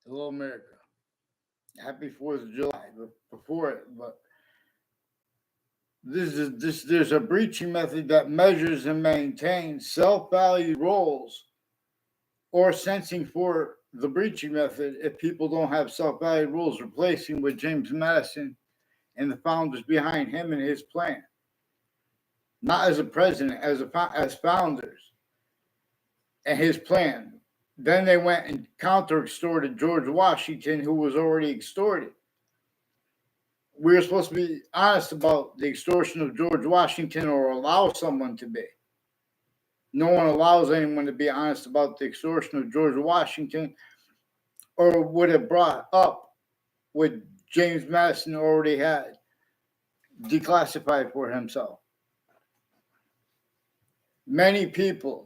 Hello, America. Happy 4th of July. But before it, but there's a breaching method that measures and maintains self-valued roles or sensing for the breaching method if people don't have self-valued rules, replacing with James Madison and the founders behind him and his plan. Not as a president, as founders and his plan. Then they went and counter-extorted George Washington, who was already extorted. We were supposed to be honest about the extortion of George Washington, or allow someone to be. No one allows anyone to be honest about the extortion of George Washington, or would have brought up what James Madison already had declassified for himself. Many people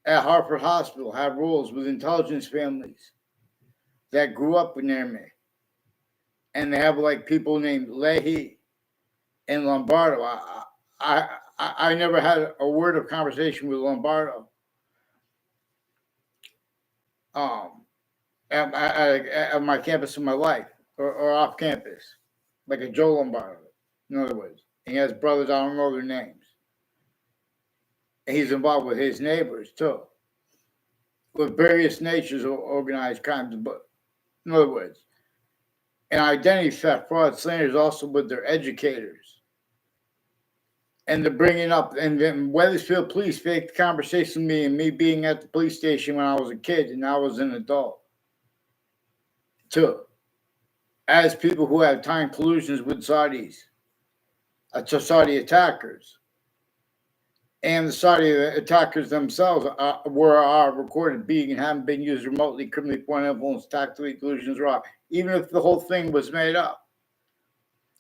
at Hartford Hospital have roles with intelligence families that grew up near me. And they have like people named Leahy and Lombardo. I never had a word of conversation with Lombardo at my campus in my life, or off campus, like a Joe Lombardo, in other words. And he has brothers, I don't know their names. And he's involved with his neighbors too, with various natures of organized crimes. But in other words, and identity theft, fraud, slanders, also with their educators. And they're bringing up, and then Wethersfield police faked conversation with me and me being at the police station when I was a kid and I was an adult. Too. As people who have time collusions with Saudis, Saudi attackers. And the Saudi attackers themselves are recorded being and haven't been used remotely, criminally foreign influence, tactically, collusions, raw, even if the whole thing was made up.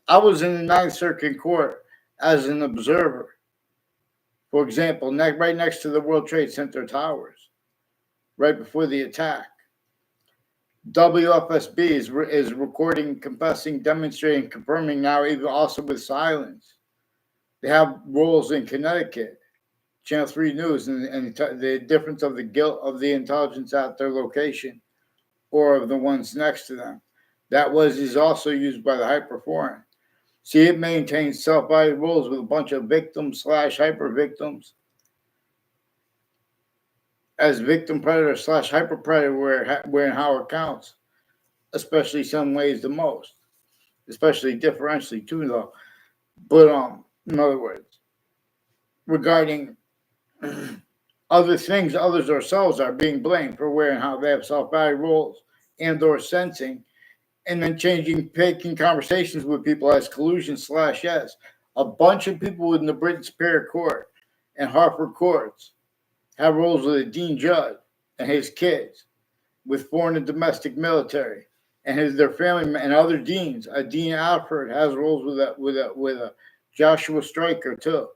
I was in the Ninth Circuit Court as an observer, for example, right next to the World Trade Center towers, right before the attack. WFSB is recording, confessing, demonstrating, confirming now, even also with silence. They have roles in Connecticut, Channel 3 News, and the difference of the guilt of the intelligence at their location or of the ones next to them. That is also used by the hyperforeign. See, it maintains self-valued roles with a bunch of victims / hyper victims as victim predator / hyper predator where and how it counts, especially some ways the most, especially differentially too, though. But in other words, regarding other things, others ourselves are being blamed for where and how they have self-valued roles and or sensing, and then taking conversations with people as collusion / yes. A bunch of people in the Britain Superior Court and Hartford Courts have roles with a Dean Judd and his kids, with foreign and domestic military, and their family and other deans. A Dean Alford has roles with a Joshua Stryker too,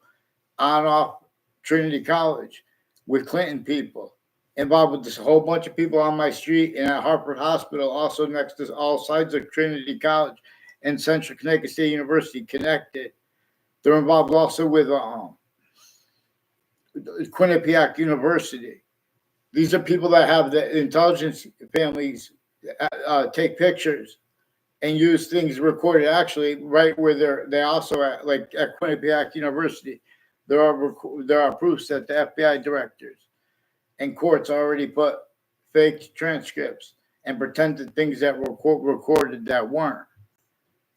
on off Trinity College, with Clinton people, involved with this whole bunch of people on my street and at Hartford Hospital, also next to all sides of Trinity College and Central Connecticut State University connected. They're involved also with Quinnipiac University. These are people that have the intelligence families take pictures and use things recorded actually right where they also at, like at Quinnipiac University. There are proofs that the F.B.I. directors and courts already put fake transcripts and pretended things that were recorded that weren't.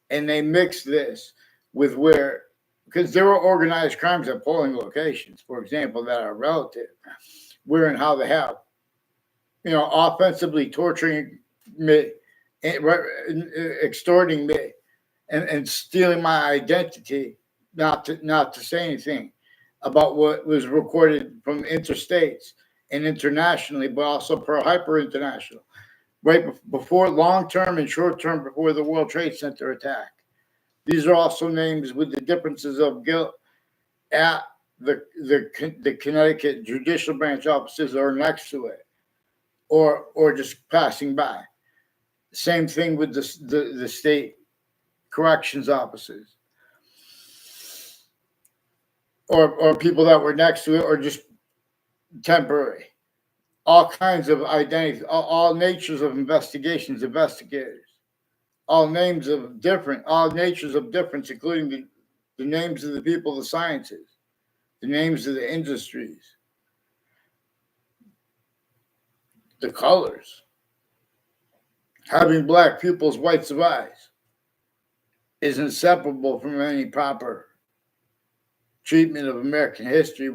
And they mix this with because there were organized crimes at polling locations, for example, that are relative, where and how they have, offensively torturing me, extorting me, and stealing my identity, not to say anything about what was recorded from interstates and internationally, but also hyper international, right before long-term and short-term before the World Trade Center attack. These are also names with the differences of guilt at the Connecticut judicial branch offices or next to it, or just passing by. Same thing with the state corrections offices, or people that were next to it, or just temporary. all kinds of identities, all natures of investigations, investigators, all natures of difference, including the names of the people of the sciences, the names of the industries, the colors, having black pupils, whites of eyes, is inseparable from any proper treatment of American history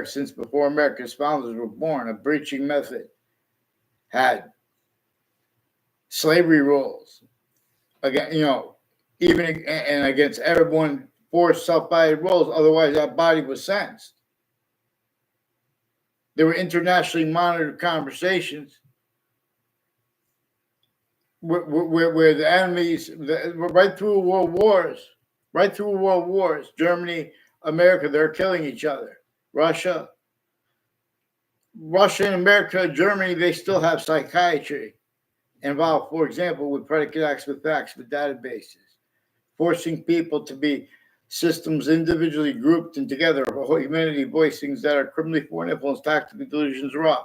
since before America's founders were born. A breaching method had slavery rules, again, even and against everyone forced self-body roles, otherwise that body was sentenced. There were internationally monitored conversations where the enemies, right through world wars, Germany, America, they're killing each other. Russia and America, Germany, they still have psychiatry involved, for example, with predicate acts, with facts, with databases, forcing people to be systems individually grouped and together, whole humanity voicings that are criminally foreign influence, tactical delusions, raw.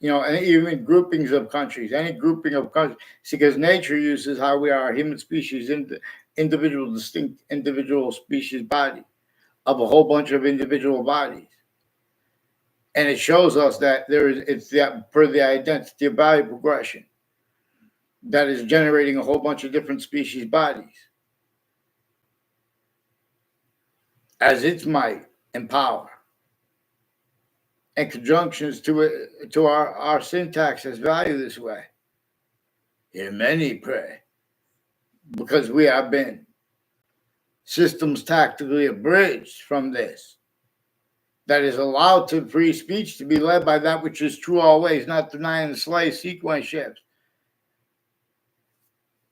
And even groupings of countries, any grouping of countries, because nature uses how we are, human species, distinct individual species body of a whole bunch of individual bodies. And it shows us that it's per the identity of body progression that is generating a whole bunch of different species bodies as its might and power. And conjunctions to our syntax has value this way. Here many pray, because we have been systems tactically abridged from this, that is allowed to free speech to be led by that which is true always, not denying the slightest sequence shifts,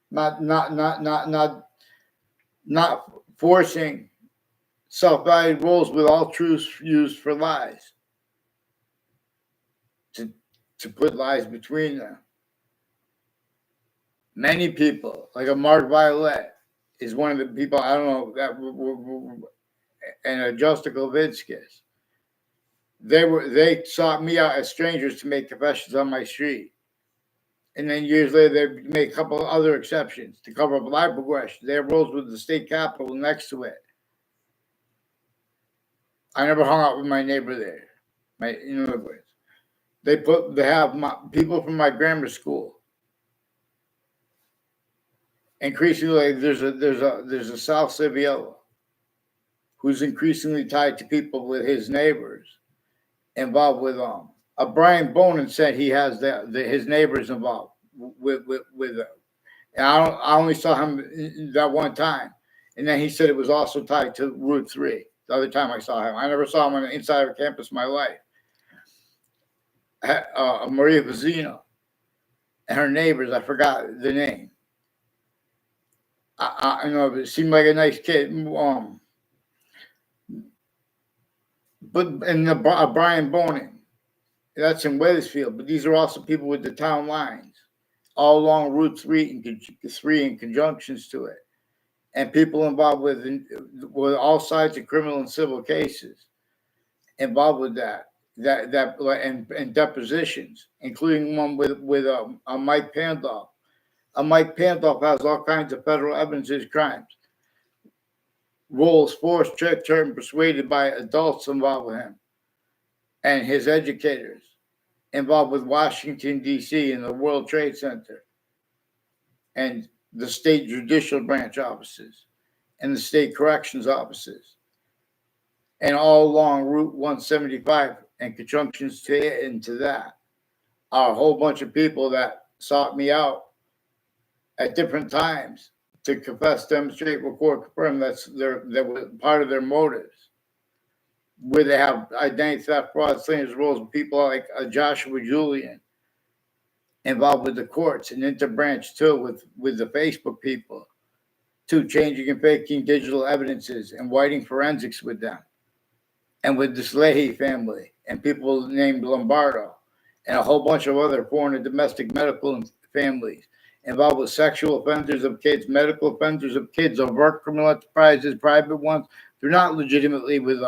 not forcing self-valued roles with all truths used for lies, to put lies between them. Many people, like a Mark Violet, is one of the people, I don't know, that and a Justa Kovinskis. They sought me out as strangers to make confessions on my street. And then years later, they made a couple of other exceptions to cover up life progression. They have roles with the state capitol next to it. I never hung out with my neighbor there. They have people from my grammar school. Increasingly, there's a South Civiello who's increasingly tied to people with his neighbors, involved with a Brian Bonin said he has his neighbors involved with and I only saw him that one time, and then he said it was also tied to Route 3. The other time I saw him, I never saw him on the inside of a campus in my life. Maria Vizino and her neighbors, I forgot the name. I know it seemed like a nice kid. Brian Bonin, that's in Wethersfield. But these are also people with the town lines, all along Route 3 in conjunctions to it, and people involved with all sides of criminal and civil cases, involved with that and depositions, including one with a Mike Pandolf. Mike Pandolf has all kinds of federal evidence of his crimes. Roles forced, tricked, hurt, and persuaded by adults involved with him and his educators involved with Washington, D.C. and the World Trade Center and the state judicial branch offices and the state corrections offices and all along Route 175 and conjunctions into that are a whole bunch of people that sought me out at different times to confess, demonstrate, record, confirm that was part of their motives, where they have identity theft, fraud, slanders, roles with people like Joshua Julian involved with the courts and interbranch too with the Facebook people, to changing and faking digital evidences and whiting forensics with them, and with the Leahy family and people named Lombardo and a whole bunch of other foreign and domestic medical families involved with sexual offenders of kids, medical offenders of kids, overt criminal enterprises, private ones. They're not legitimately with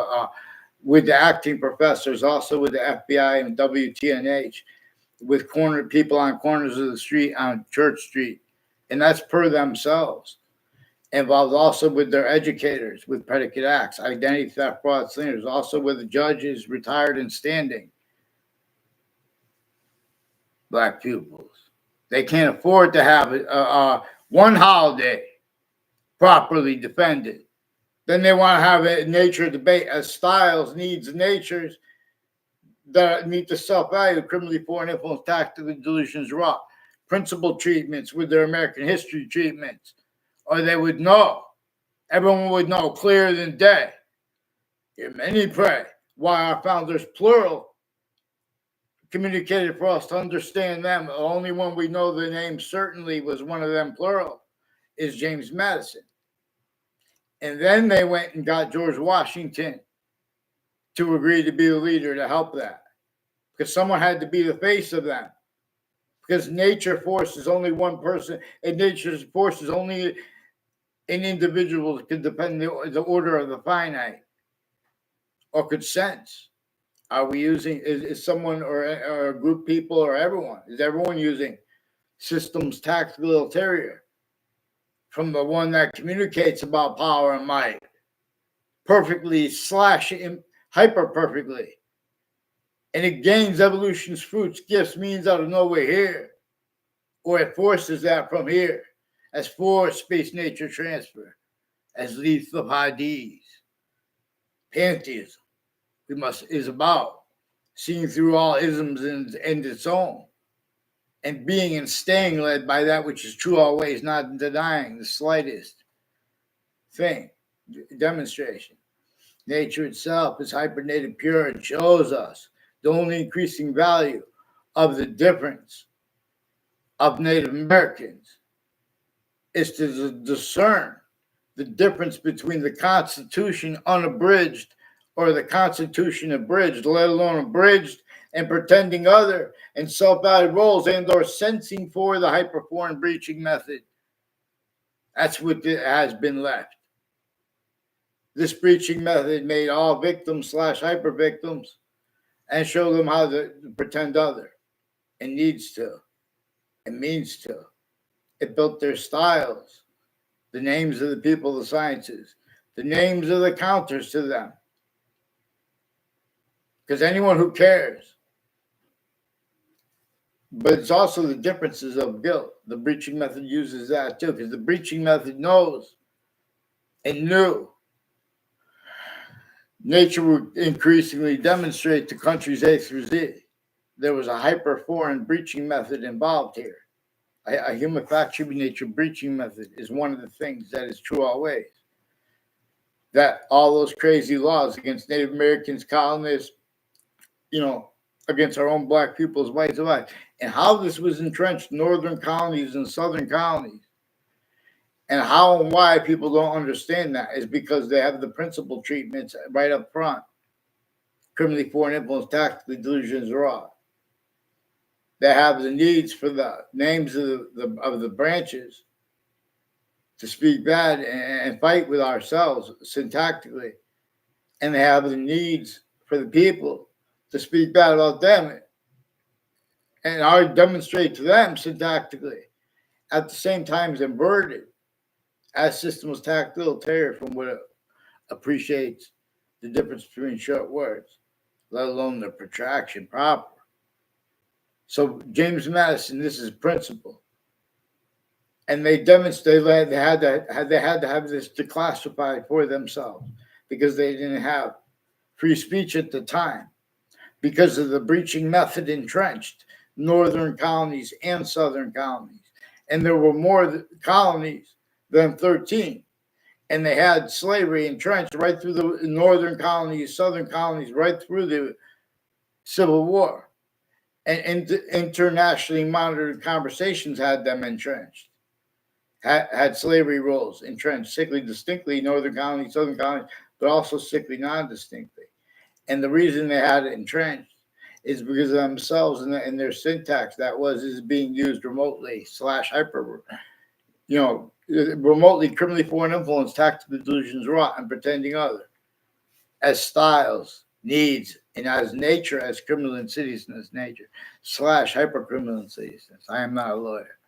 with the acting professors, also with the FBI and WTNH, with people on corners of the street on Church Street. And that's per themselves. Involved also with their educators, with predicate acts, identity theft, fraud, slanders, also with the judges, retired and standing. Black pupils. They can't afford to have one holiday properly defended. Then they want to have a nature debate as styles, needs, and natures that meet the self-value, criminally foreign influence, tactical delusions, raw, principal treatments with their American history treatments, or they would know. Everyone would know clearer than day. Hear many pray. Why our founders, plural, communicated for us to understand them. The only one we know the name certainly was one of them, plural, is James Madison. And then they went and got George Washington to agree to be the leader to help that. Because someone had to be the face of them. Because nature forces only one person, and nature forces only an individual that could depend on the order of the finite or could sense. Are we using, is someone or a group of people or everyone? Is everyone using systems tactical ulterior? From the one that communicates about power and might perfectly / hyper perfectly. And it gains evolution's fruits, gifts, means out of nowhere here. Or it forces that from here as force, space, nature transfer, as lethal of Hadith. Pantheism is about seeing through all isms and its own, and being and staying led by that which is true always, not denying the slightest thing. Demonstration. Nature itself is hypernated pure and shows us the only increasing value of the difference of Native Americans is to discern the difference between the Constitution unabridged or the Constitution abridged, let alone abridged and pretending other and self-valid roles and or sensing for the hyperforeign breaching method. That's what has been left. This breaching method made all victims / hyper victims and show them how to pretend other and needs to and means to. It built their styles, the names of the people of the sciences, the names of the counters to them. Because anyone who cares. But it's also the differences of guilt. The breaching method uses that too, because the breaching method knows and knew nature would increasingly demonstrate to countries A through Z. There was a hyper-foreign breaching method involved here. A human fact-shaping nature breaching method is one of the things that is true always. That all those crazy laws against Native Americans, colonists, against our own black pupils, whites alike, and how this was entrenched in northern colonies and southern colonies, and how and why people don't understand that is because they have the principal treatments right up front. Criminally foreign influence, tactically delusions, raw. They have the needs for the names of the branches to speak bad and fight with ourselves syntactically, and they have the needs for the people to speak bad about them and I demonstrate to them syntactically. At the same time, is inverted as systems tactile ulterior from what it appreciates the difference between short words, let alone the protraction proper. So James Madison, this is principle. And they demonstrated they had to have this declassified for themselves because they didn't have free speech at the time because of the breaching method entrenched northern colonies and southern colonies. And there were more colonies than 13. And they had slavery entrenched right through the northern colonies, southern colonies, right through the Civil War. And internationally monitored conversations had them entrenched. Had slavery roles entrenched, sickly distinctly, northern colonies, southern colonies, but also sickly non-distinctly. And the reason they had it entrenched is because of themselves and their syntax is being used remotely / hyper, remotely criminally foreign influence, tactical delusions, rot, and pretending other as styles, needs and as nature as criminal insidiousness nature / hypercriminal insidiousness. I am not a lawyer.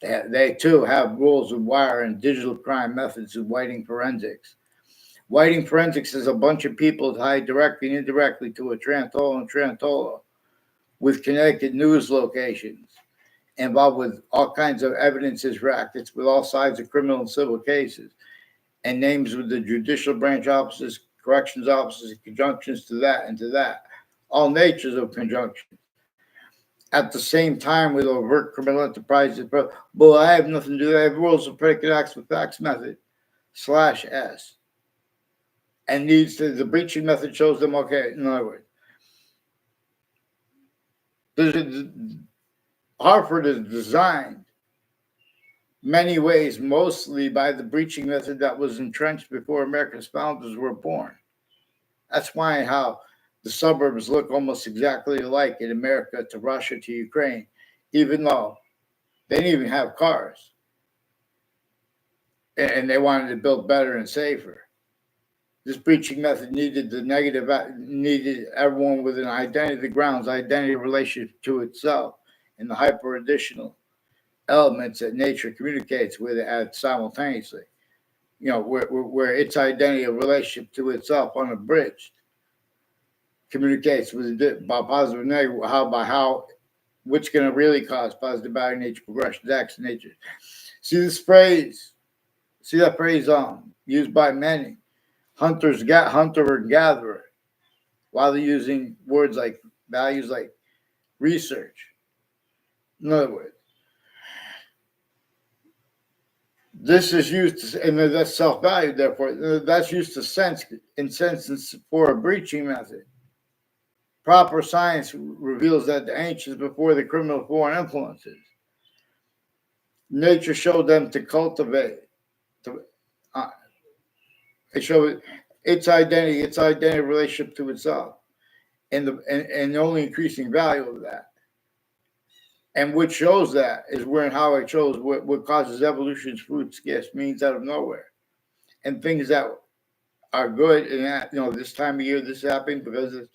They too have rules of wire and digital crime methods of whiting forensics. Whiting forensics is a bunch of people tied directly and indirectly to a Trantolo with connected news locations, involved with all kinds of evidences rackets with all sides of criminal and civil cases, and names with the judicial branch offices, corrections offices, conjunctions to that and to that, all natures of conjunctions. At the same time, with overt criminal enterprises, well, I have nothing to do. I have rules of predicate acts with facts method /S. And needs to, the breaching method shows them, okay, in other words, Hartford is designed many ways, mostly by the breaching method that was entrenched before America's founders were born. That's why how the suburbs look almost exactly alike in America to Russia to Ukraine, even though they didn't even have cars. And they wanted to build better and safer. This breaching method needed everyone with an identity, the grounds, identity relationship to itself, and the hyper additional elements that nature communicates with it simultaneously. You know, where its identity, a relationship to itself unabridged, communicates with it by positive and negative, which going to really cause positive value nature progressions, acts of nature. See that phrase used by many. Hunter and gatherer, while they're using words like values like research. In other words, this is used to, and that's self-valued, therefore, that's used to sense for a breaching method. Proper science reveals that the ancients, before the criminal foreign influences, nature showed them to cultivate, it showed its identity relationship to itself, and the only increasing value of that. And what shows that is where and how it shows what causes evolution's fruits, gifts, means out of nowhere. And things that are good, and that, this time of year, this happened because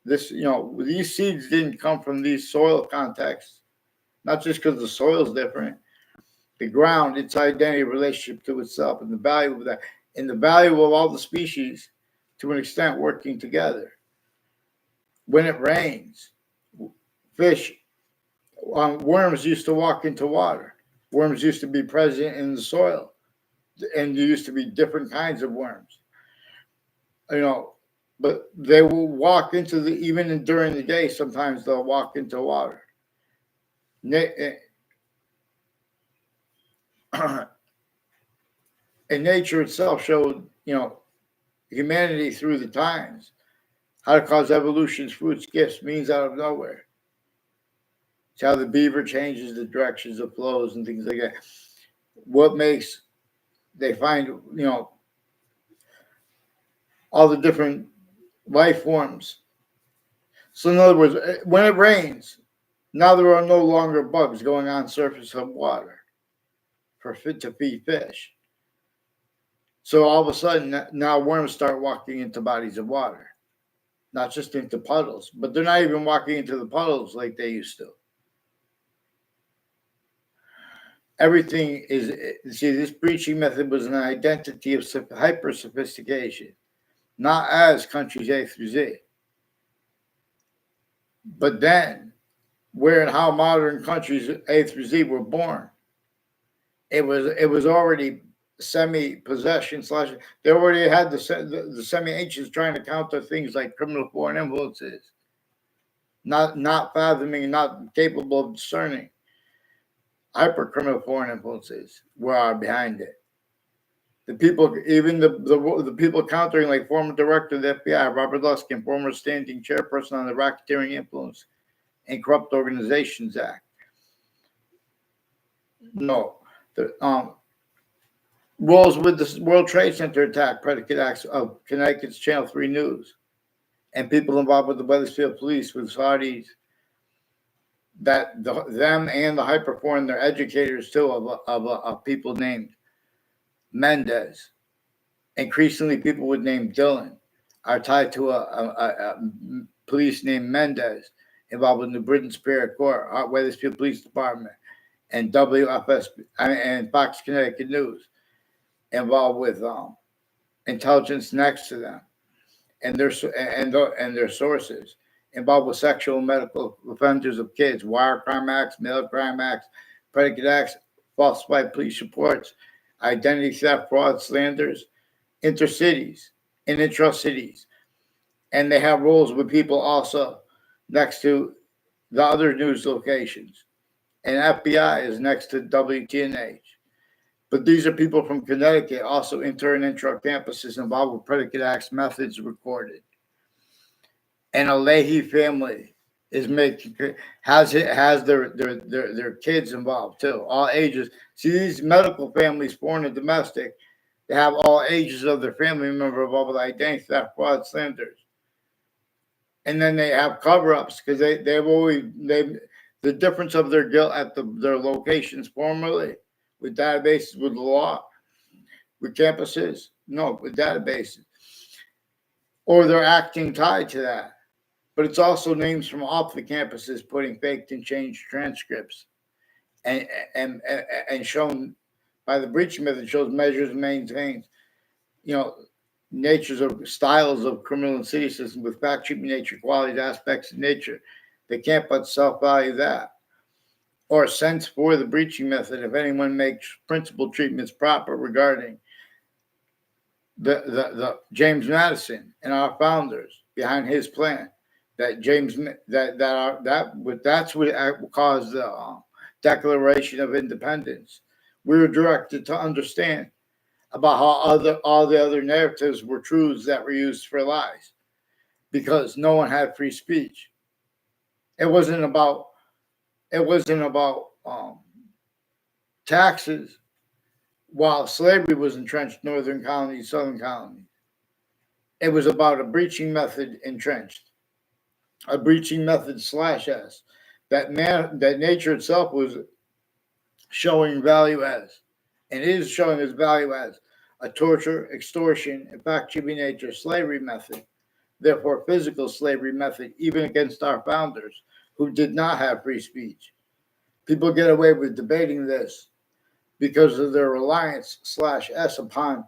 these seeds didn't come from these soil contexts, not just because the soil's different. The ground, its identity relationship to itself, and the value of that, and the value of all the species, to an extent, working together. When it rains, worms used to walk into water. Worms used to be present in the soil, and there used to be different kinds of worms. But they will walk into even during the day, sometimes they'll walk into water. And nature itself showed, humanity through the times, how to cause evolution's fruits, gifts, means out of nowhere. It's how the beaver changes the directions of flows and things like that. What makes, they find, all the different life forms. So in other words, when it rains, now there are no longer bugs going on surface of water to feed fish. So all of a sudden, now worms start walking into bodies of water, not just into puddles, but they're not even walking into the puddles like they used to. Everything is, this breaching method was an identity of hyper sophistication, not as countries A through Z. But then, where and how modern countries A through Z were born, it was already semi-possession / they already had the semi-ancients trying to counter things like criminal foreign influences, not fathoming, not capable of discerning hyper-criminal foreign influences are behind it. The people, even the people countering, like former director of the F.B.I, Robert Luskin, former standing chairperson on the Racketeering Influence and Corrupt Organizations Act. No, roles with the World Trade Center attack, predicate acts of Connecticut's Channel 3 News, and people involved with the Wethersfield police, with Saudis, that them and the hyperforeign, they're educators too of people named Mendez. Increasingly, people would name Dylan. are tied to a police named Mendez involved in the Britain Superior Court, Wethersfield Police Department, and WFSB and Fox Connecticut News involved with intelligence next to them and their sources involved with sexual and medical offenders of kids, wire crime acts, mail crime acts, predicate acts, falsified police reports, identity theft, fraud, slanders, intercities and intra-cities. And they have roles with people also next to the other news locations. And F.B.I. is next to WTNH. But these are people from Connecticut, also inter and intra campuses involved with predicate acts methods recorded. And a Leahy family is has their kids involved too, all ages. See, these medical families, foreign and domestic, they have all ages of their family member involved with identity theft, fraud, slanders. And then they have cover-ups because the difference of their guilt at their locations formerly with databases, with the law, with campuses, no, with databases, or they're acting tied to that. But it's also names from off the campuses putting faked and changed transcripts, and shown by the breaching method shows measures and maintains, natures of styles of criminal and city systems with fact treatment nature, qualities, aspects of nature. They can't but self-value that. Or sense for the breaching method if anyone makes principal treatments proper regarding the James Madison and our founders behind his plan. That's what caused the Declaration of Independence. We were directed to understand about how all the other narratives were truths that were used for lies, because no one had free speech. It wasn't about taxes while slavery was entrenched, northern colonies, southern colonies. It was about a breaching method entrenched, a breaching method /s that nature itself was showing value as, and is showing its value as, a torture, extortion, and fact-cheating nature slavery method, therefore physical slavery method, even against our founders who did not have free speech. People get away with debating this because of their reliance /s upon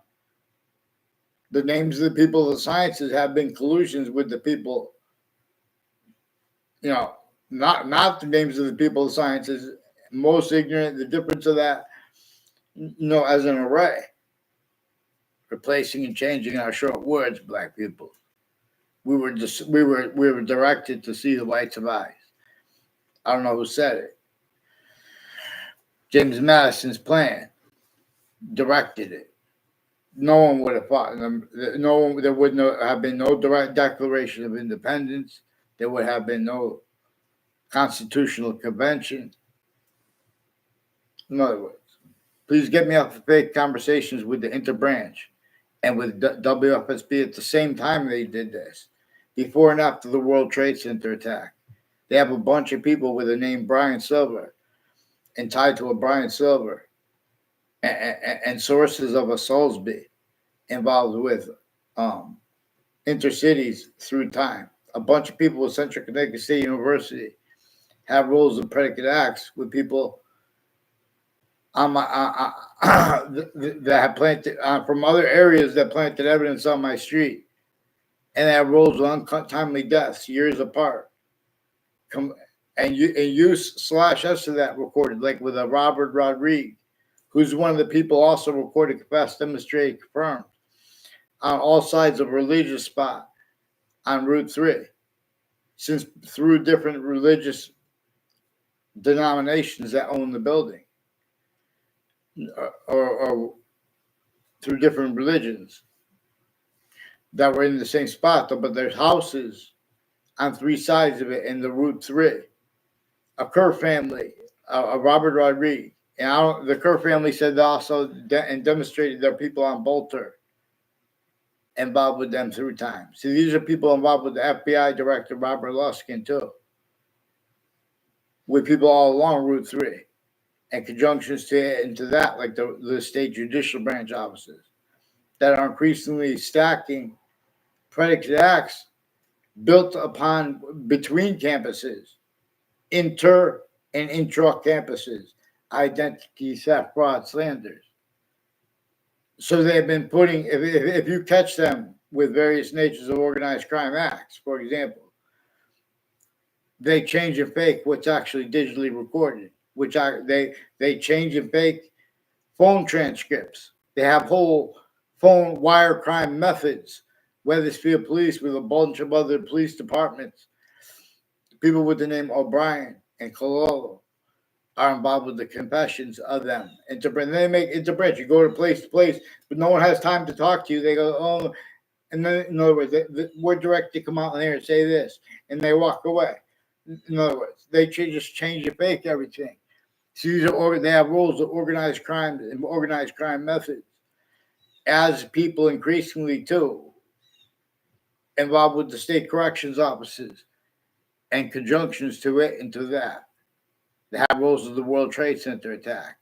the names of the people of the sciences have been collusions with the people, not the names of the people of the sciences, most ignorant, the difference of that, as an array. Replacing and changing our short words, black people. We were directed to see the whites of eyes. I don't know who said it. James Madison's plan directed it. No one would have fought them. There would have been no direct Declaration of Independence. There would have been no Constitutional Convention. In other words, please get me off the fake conversations with the interbranch and with WFSB at the same time they did this, before and after the World Trade Center attack. They have a bunch of people with the name Brian Silver and tied to a Brian Silver and sources of a Soulsby involved with intercities through time. A bunch of people with Central Connecticut State University have roles of predicate acts with people that have planted from other areas that planted evidence on my street, and have roles of untimely deaths years apart. And use /s to that recorded, like with a Robert Rodriguez, who's one of the people also recorded, confessed, demonstrated, confirmed on all sides of a religious spot on Route 3, since through different religious denominations that own the building, or through different religions that were in the same spot, but there's houses on three sides of it in the Route 3. A Kerr family, a Robert Rodriguez, and the Kerr family said they also and demonstrated their people on Bolter involved with them through time. See, these are people involved with the F.B.I. director Robert Luskin too, with people all along Route 3, and conjunctions into that, like the state judicial branch offices that are increasingly stacking predicate acts built upon between campuses, inter and intra campuses, identity, theft, fraud, slanders. So they've been putting, if you catch them with various natures of organized crime acts, for example, they change and fake what's actually digitally recorded, they change and fake phone transcripts. They have whole phone wire crime methods. Wethersfield police with a bunch of other police departments, people with the name O'Brien and Scalora are involved with the confessions of them. And they make interpret. You go to place, but no one has time to talk to you. They go, oh, and then in other words, we're directed to come out in there and say this, and they walk away. In other words, they just change and fake everything. So they have rules of organized crime and organized crime methods. As people increasingly too involved with the state corrections offices and conjunctions to it and to that. They have rules of the World Trade Center attack.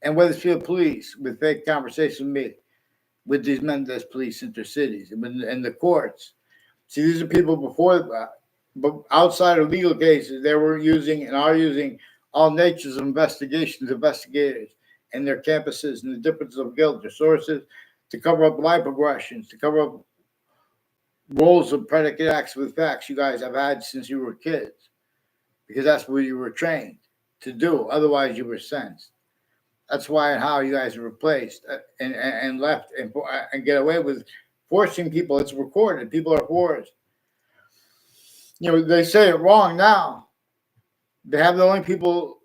And Wethersfield police with fake conversations with me, with these Mendes police intercities and the courts. See, these are people before, but outside of legal cases, they were using and are using all natures of investigators and their campuses and the differences of guilt, their sources, to cover up life aggressions, to cover up roles of predicate acts with facts you guys have had since you were kids, because that's what you were trained to do. Otherwise, you were sensed. That's why and how you guys are replaced and left and get away with forcing people. It's recorded. People are forced. You know, they say it wrong now. They have the only people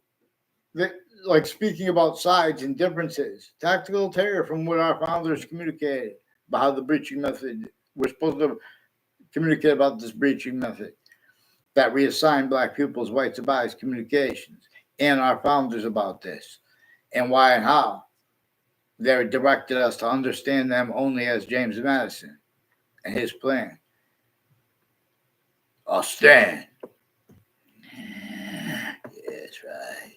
that, like, speaking about sides and differences. Tactical terror from what our founders communicated about how the breaching method, we're supposed to communicate about this breaching method that reassigned Black pupils, whites, and bias communications, and our founders about this, and why and how they directed us to understand them only as James Madison and his plan. I'll stand. Yes, right.